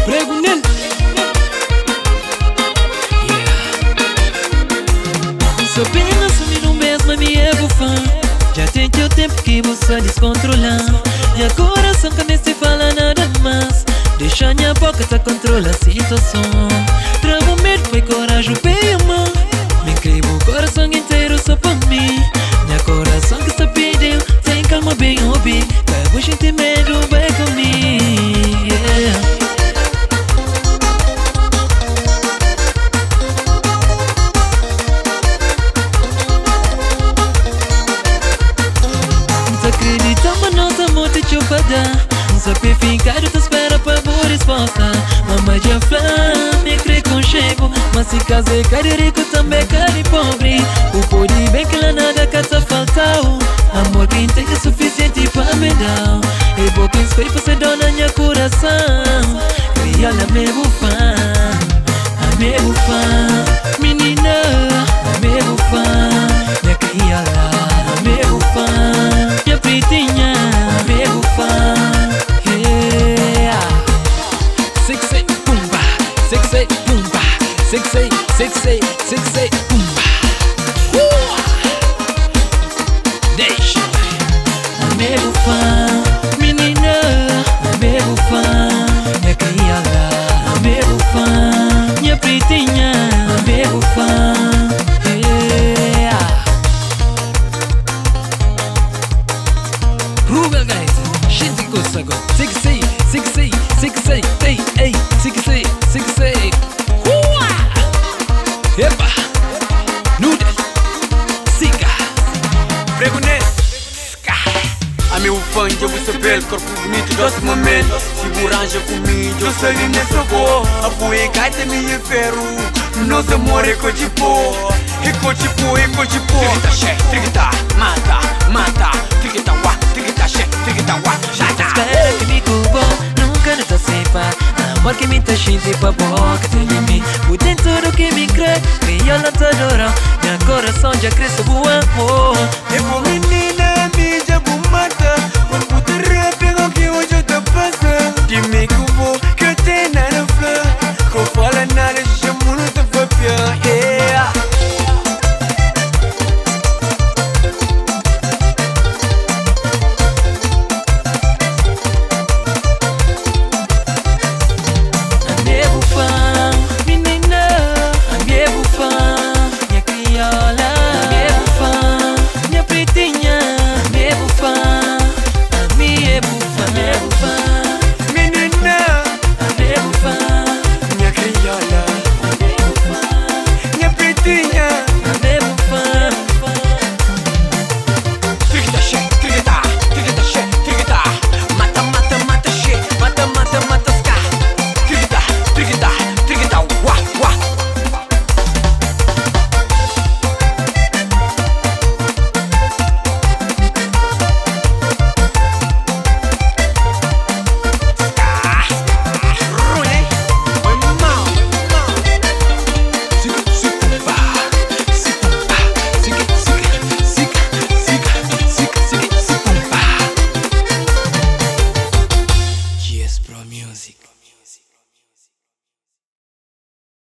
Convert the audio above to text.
Pregunel. Só pena sumir no mesmo me é fã. Já tem teu tempo que você descontrolar. E agora só que nem se fala nada mais. Deixa minha boca tá controla a situação. Trava medo, foi coragem, bem amor. Me incrível, o coração inteiro só pra mim. Minha coração que está pedindo, tem calma bem ouvir. Vai sentir medo, vai comigo, yeah. Acreditamos nossa morte chupada. Sabe ficar, tu espera pra boa resposta. Mamãe de flama, me crê com chego. Mas se casei, cara rico também, cara pobre. O pode bem que lá nada que tá faltando. Amor quem tem é suficiente pra me dar. E bom quem espera pra ser dona minha coração. Cria la meu fã, a meu fã. Menina, a meu fã. Minha cria lá, a meu fã. Minha pretinha, a meu fã. Sexy, pumba. Deixa. Amigo fã, menina, amigo fã. Minha criada, amigo fã. Minha pretinha, amigo fã. Yeah. Ruga, guys. Gente gosta agora. Sexy, ei, sexy. Epa! Noodle! Siga! Pregunel! A meu fã, eu vou saber, corpo bonito, doce momento. Seguranja comigo, eu sou nessa boa. A boia gaita me é ferro. Nosso amor é cotipo. Triguita, che, triguita, mata. Triguita, wa, triguita, che, triguita, wa. Já tá! Espera que me cubou, nunca nos sepa. Amor que me tá cheio pra boca de mim. O dentro do que me crê, crioula te adora. Meu coração já cresce boa, oh. É por menina, me já vou matar. Quando puta pega que hoje eu tô passando. De mim que eu vou, que eu tenho nada flor. Que eu falo nada, chamo no teu papel, yeah. Music.